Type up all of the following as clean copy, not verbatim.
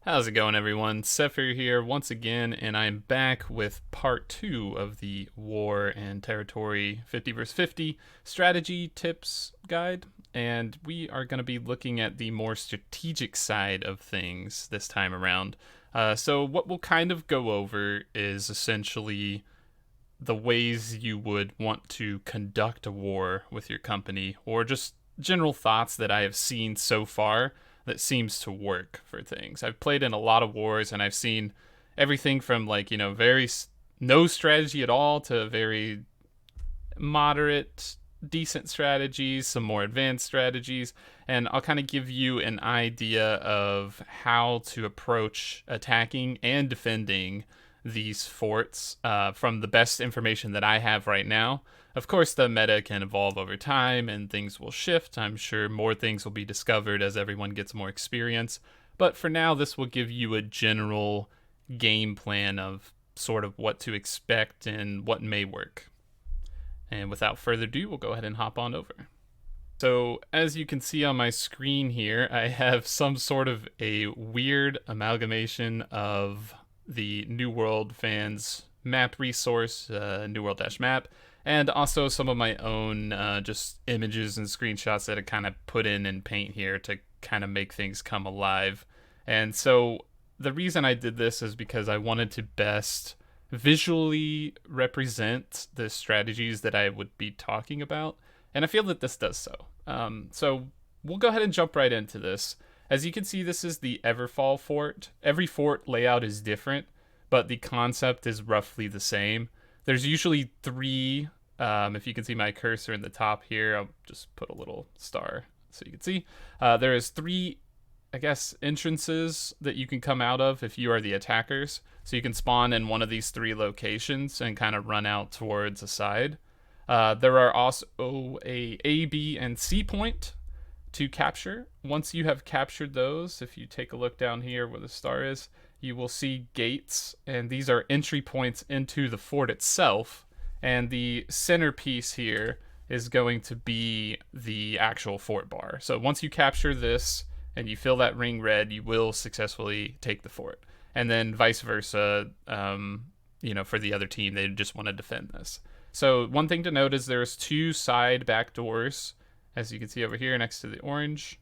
How's it going, everyone? Sethphir here once again, and I'm back with part 2 of the War and Territory 50 vs 50 strategy tips guide. And we are going to be looking at the more strategic side of things this time around. So, what we'll kind of go over is essentially the ways you would want to conduct a war with your company, or just general thoughts that I have seen so far that seems to work for things. I've played in a lot of wars and I've seen everything from very no strategy at all to very moderate decent strategies, some more advanced strategies, and I'll kind of give you an idea of how to approach attacking and defending these forts from the best information that I have right now. Of course, the meta can evolve over time and things will shift. I'm sure more things will be discovered as everyone gets more experience. But for now, this will give you a general game plan of sort of what to expect and what may work. And without further ado, we'll go ahead and hop on over. So as you can see on my screen here, I have some sort of a weird amalgamation of the New World fans map resource, New World-map, and also some of my own just images and screenshots that I kind of put in Paint here to kind of make things come alive. And so the reason I did this is because I wanted to best visually represent the strategies that I would be talking about, and I feel that this does so. So we'll go ahead and jump right into this. As you can see, this is the Everfall fort. Every fort layout is different, but the concept is roughly the same. There's usually three, if you can see my cursor in the top here, I'll just put a little star so you can see. There is three, I guess, entrances that you can come out of if you are the attackers. So you can spawn in one of these three locations and kind of run out towards a side. There are also a B, and C point to capture. Once you have captured those, if you take a look down here where the star is, you will see gates, and these are entry points into the fort itself. And the centerpiece here is going to be the actual fort bar. So once you capture this and you fill that ring red, you will successfully take the fort. And then vice versa, for the other team, they just want to defend this. So one thing to note is there's two side back doors, as you can see over here next to the orange,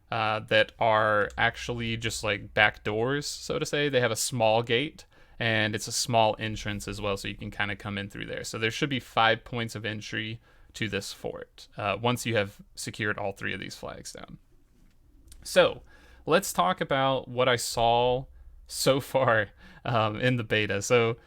that are actually just like back doors, so to say. They have a small gate, and it's a small entrance as well, so you can kind of come in through there. So there should be 5 points of entry to this fort once you have secured all three of these flags down. So let's talk about what I saw so far in the beta. So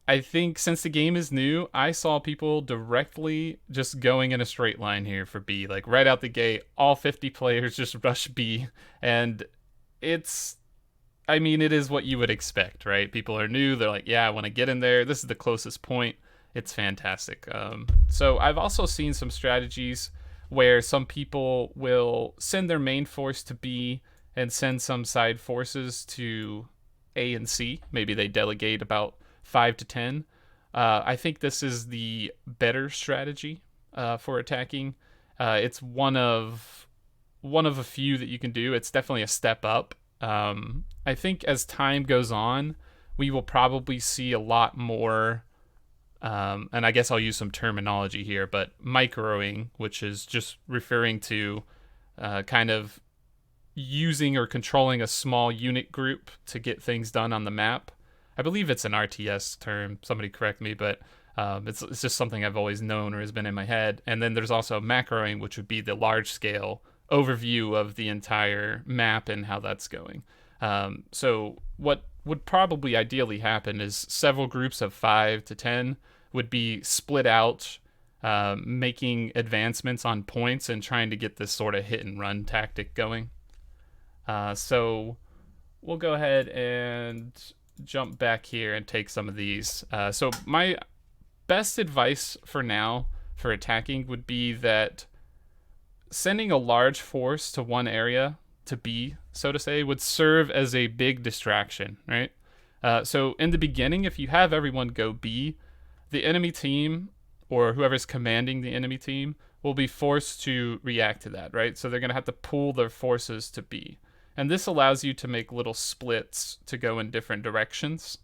I think since the game is new, I saw people directly just going in a straight line here for B. Like right out the gate, all 50 players just rush B. And it is what you would expect, right? People are new. They're like, yeah, I want to get in there. This is the closest point. It's fantastic. So I've also seen some strategies where some people will send their main force to B and send some side forces to A and C. Maybe they delegate about 5 to 10. I think this is the better strategy for attacking. It's one of a few that you can do. It's definitely a step up. I think as time goes on, we will probably see a lot more, and I guess I'll use some terminology here, but microing, which is just referring to kind of using or controlling a small unit group to get things done on the map. I believe it's an RTS term. Somebody correct me, but it's just something I've always known or has been in my head. And then there's also macroing, which would be the large-scale overview of the entire map and how that's going. So what would probably ideally happen is several groups of 5 to 10 would be split out, making advancements on points and trying to get this sort of hit-and-run tactic going. So we'll go ahead and jump back here and take some of these. So my best advice for now for attacking would be that sending a large force to one area, to B, so to say, would serve as a big distraction, right? So in the beginning, if you have everyone go B, the enemy team or whoever's commanding the enemy team will be forced to react to that, right? So they're going to have to pool their forces to B. And this allows you to make little splits to go in different directions.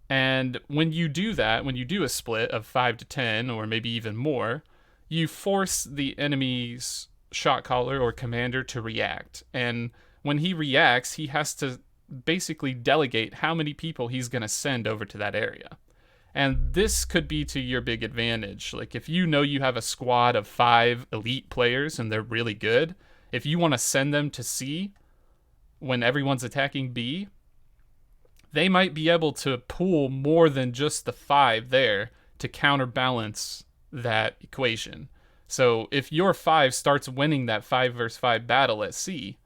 And when you do that, when you do a split of 5 to 10, or maybe even more, you force the enemy's shot caller or commander to react. And when he reacts, he has to basically delegate how many people he's going to send over to that area. And this could be to your big advantage. Like, if you know you have a squad of 5 elite players and they're really good, if you want to send them to C when everyone's attacking B, they might be able to pool more than just the 5 there to counterbalance that equation. So if your 5 starts winning that 5 versus 5 battle at C,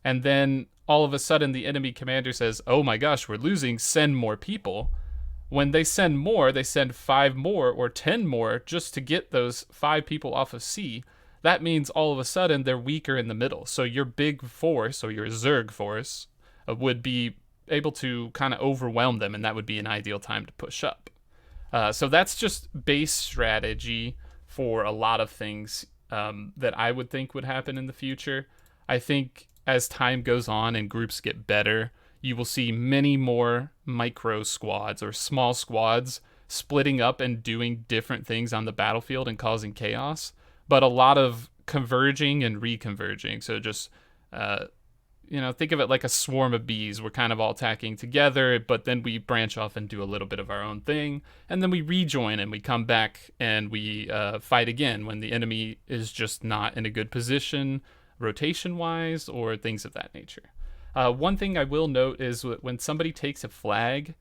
and then all of a sudden the enemy commander says, oh my gosh, we're losing, send more people. When they send more, they send 5 more or 10 more just to get those 5 people off of C. That means all of a sudden they're weaker in the middle. So your big force, or your Zerg force, would be able to kind of overwhelm them, and that would be an ideal time to push up. So that's just base strategy for a lot of things that I would think would happen in the future. I think as time goes on and groups get better, you will see many more micro squads or small squads splitting up and doing different things on the battlefield and causing chaos, but a lot of converging and reconverging. So just think of it like a swarm of bees. We're kind of all attacking together, but then we branch off and do a little bit of our own thing, and then we rejoin and we come back and we fight again when the enemy is just not in a good position, rotation-wise, or things of that nature. One thing I will note is when somebody takes a flag,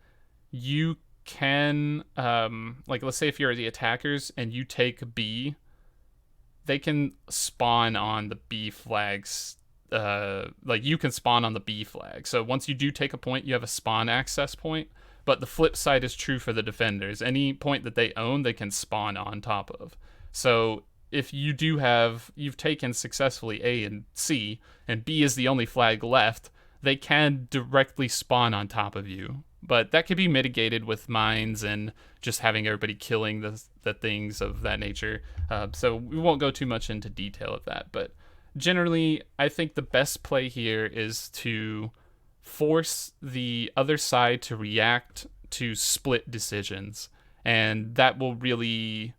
you can, let's say if you're the attackers and you take B, they can spawn on the B flags. You can spawn on the B flag. So once you do take a point, you have a spawn access point. But the flip side is true for the defenders. Any point that they own, they can spawn on top of. So if you've taken successfully A and C, and B is the only flag left, they can directly spawn on top of you. But that could be mitigated with mines and just having everybody killing the things of that nature. So we won't go too much into detail of that. But generally, I think the best play here is to force the other side to react to split decisions. And that will really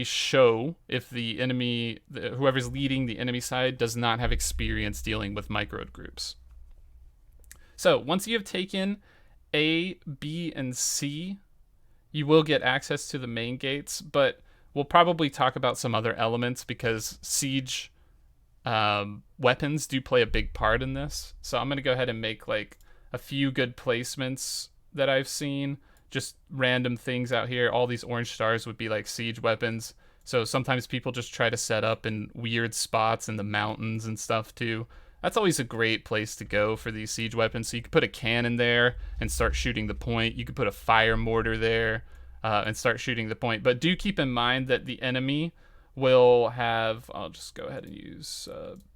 show if the enemy, whoever's leading the enemy side, does not have experience dealing with micro groups. So once you have taken A, B, and C, you will get access to the main gates, but we'll probably talk about some other elements because siege weapons do play a big part in this. So I'm going to go ahead and make like a few good placements that I've seen. Just random things out here. All these orange stars would be like siege weapons. So sometimes people just try to set up in weird spots in the mountains and stuff too. That's always a great place to go for these siege weapons. So you could put a cannon there and start shooting the point. You could put a fire mortar there and start shooting the point. But do keep in mind that the enemy will have, I'll just go ahead and use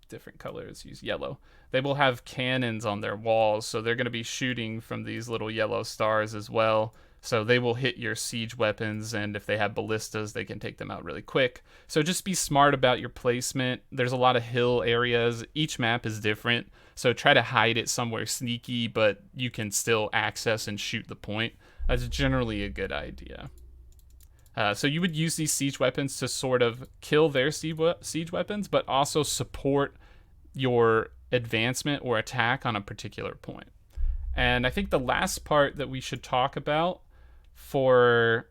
different colors, use yellow. They will have cannons on their walls, so they're going to be shooting from these little yellow stars as well. So they will hit your siege weapons, and if they have ballistas, they can take them out really quick. So just be smart about your placement. There's a lot of hill areas. Each map is different, so try to hide it somewhere sneaky, but you can still access and shoot the point. That's generally a good idea. So you would use these siege weapons to sort of kill their siege weapons, but also support your advancement or attack on a particular point. And I think the last part that we should talk about for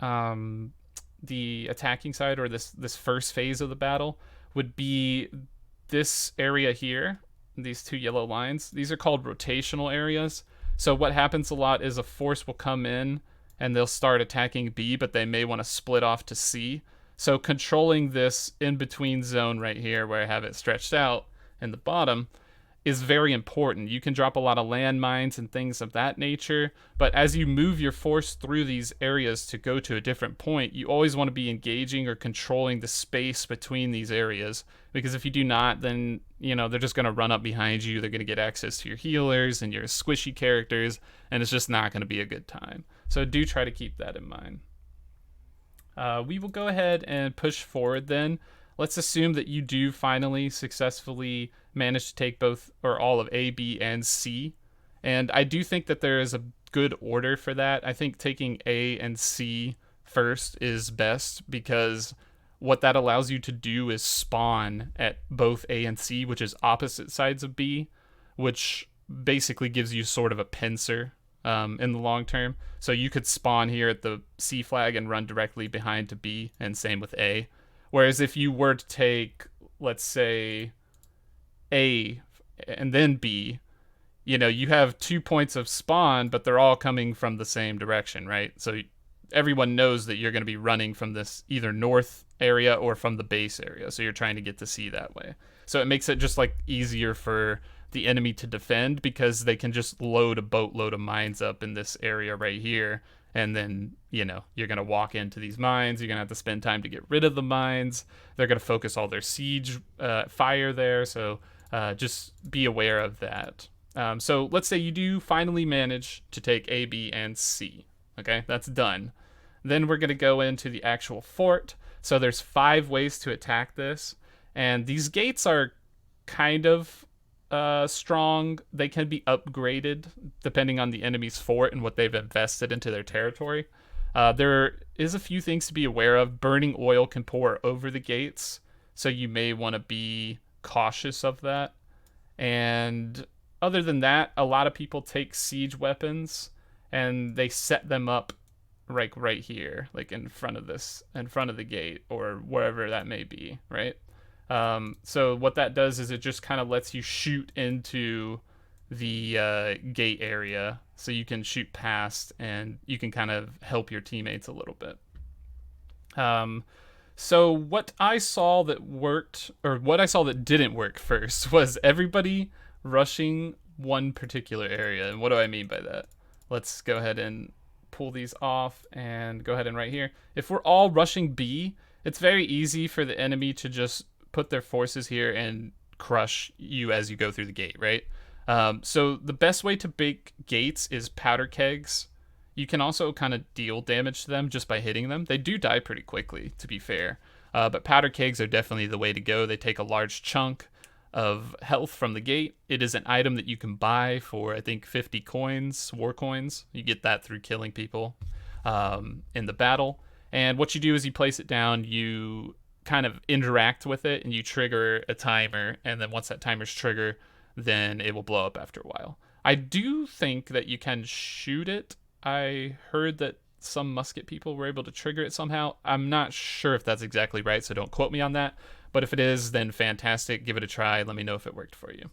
the attacking side, or this first phase of the battle, would be this area here, these two yellow lines. These are called rotational areas. So what happens a lot is a force will come in and they'll start attacking B, but they may want to split off to C. So controlling this in-between zone right here where I have it stretched out in the bottom is very important. You can drop a lot of landmines and things of that nature, but as you move your force through these areas to go to a different point, you always want to be engaging or controlling the space between these areas, because if you do not, then they're just going to run up behind you. They're going to get access to your healers and your squishy characters, and it's just not going to be a good time. So do try to keep that in mind. We will go ahead and push forward then. let's assume that you do finally successfully manage to take both or all of A, B, and C. And I do think that there is a good order for that. I think taking A and C first is best because what that allows you to do is spawn at both A and C, which is opposite sides of B, which basically gives you sort of a pincer in the long term. So you could spawn here at the C flag and run directly behind to B, and same with A. Whereas if you were to take, let's say, A and then B, you have 2 points of spawn, but they're all coming from the same direction, right? So everyone knows that you're going to be running from this either north area or from the base area. So you're trying to get to C that way. So it makes it just like easier for the enemy to defend because they can just load a boatload of mines up in this area right here. And then, you're going to walk into these mines. You're going to have to spend time to get rid of the mines. They're going to focus all their siege fire there. So just be aware of that. So let's say you do finally manage to take A, B, and C. Okay, that's done. Then we're going to go into the actual fort. So there's 5 ways to attack this. And these gates are kind of strong. They can be upgraded depending on the enemy's fort and what they've invested into their territory. There is a few things to be aware of. Burning oil can pour over the gates, so you may want to be cautious of that. And other than that, a lot of people take siege weapons and they set them up like right here, like in front of the gate or wherever that may be, right? So what that does is it just kind of lets you shoot into the gate area, so you can shoot past and you can kind of help your teammates a little bit. So what I saw that worked, or what I saw that didn't work first, was everybody rushing one particular area. And what do I mean by that? Let's go ahead and pull these off and go ahead and right here. If we're all rushing B, it's very easy for the enemy to just put their forces here and crush you as you go through the gate, right? So the best way to break gates is powder kegs. You can also kind of deal damage to them just by hitting them. They do die pretty quickly, to be fair. But powder kegs are definitely the way to go. They take a large chunk of health from the gate. It is an item that you can buy for, I think, 50 coins, war coins. You get that through killing people in the battle. And what you do is you place it down, you kind of interact with it, and you trigger a timer. And then once that timer's triggered, then it will blow up after a while. I do think that you can shoot it. I heard that some musket people were able to trigger it somehow. I'm not sure if that's exactly right, so don't quote me on that. But if it is, then fantastic. Give it a try. Let me know if it worked for you.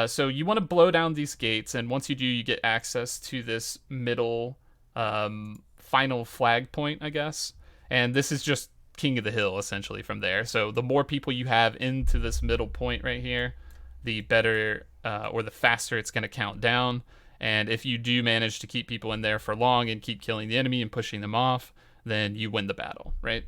So you want to blow down these gates, and once you do, you get access to this middle final flag point, I guess. And this is just king of the hill, essentially, from there. So the more people you have into this middle point right here, the better or the faster it's going to count down. And if you do manage to keep people in there for long and keep killing the enemy and pushing them off, then you win the battle, right?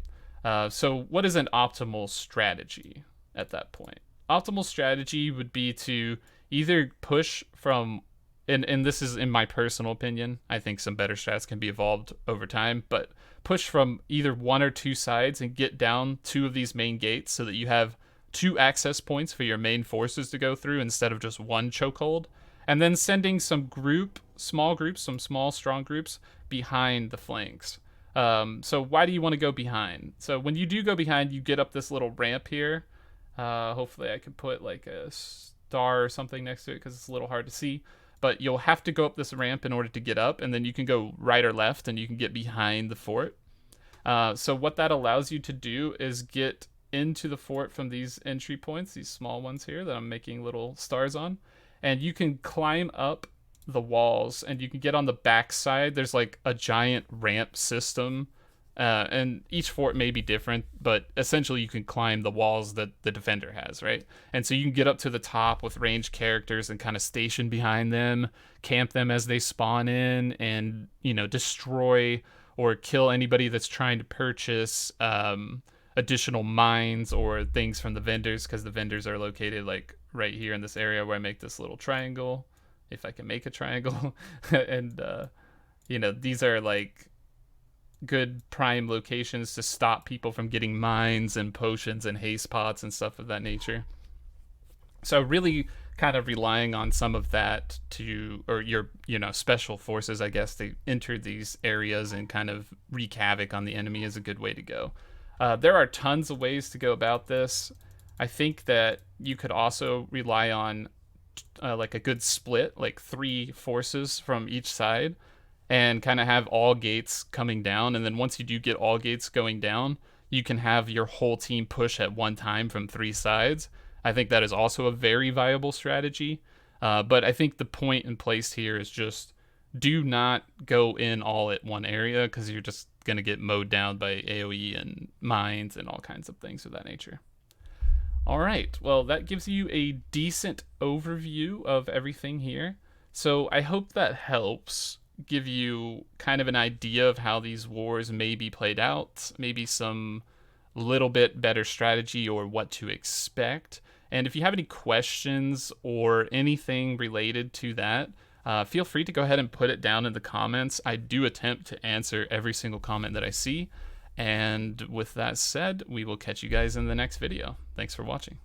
So what is an optimal strategy at that point? Optimal strategy would be to either push from, and this is in my personal opinion, I think some better strats can be evolved over time, but push from either one or two sides and get down 2 of these main gates so that you have 2 access points for your main forces to go through instead of just one chokehold. And then sending some small strong groups behind the flanks. So why do you want to go behind? So when you do go behind, you get up this little ramp here. Hopefully I can put like a star or something next to it because it's a little hard to see. But you'll have to go up this ramp in order to get up, and then you can go right or left, and you can get behind the fort. So what that allows you to do is get into the fort from these entry points, these small ones here that I'm making little stars on. And you can climb up the walls, and you can get on the back side. There's like a giant ramp system, and each fort may be different, but essentially you can climb the walls that the defender has, right? And so you can get up to the top with ranged characters and kind of station behind them, camp them as they spawn in, and, destroy or kill anybody that's trying to purchase additional mines or things from the vendors, because the vendors are located like right here in this area where I make this little triangle, if I can make a triangle. And these are like good prime locations to stop people from getting mines and potions and haste pots and stuff of that nature. So really kind of relying on some of that to, or your, special forces, I guess, to enter these areas and kind of wreak havoc on the enemy is a good way to go. There are tons of ways to go about this. I think that you could also rely on like a good split, like 3 forces from each side, and kind of have all gates coming down. And then once you do get all gates going down, you can have your whole team push at one time from 3 sides. I think that is also a very viable strategy. But I think the point in place here is just do not go in all at one area, because you're just going to get mowed down by AoE and mines and all kinds of things of that nature. All right, well, that gives you a decent overview of everything here. So I hope that helps give you kind of an idea of how these wars may be played out, maybe some little bit better strategy or what to expect. And if you have any questions or anything related to that, feel free to go ahead and put it down in the comments. I do attempt to answer every single comment that I see. And with that said, we will catch you guys in the next video. Thanks for watching.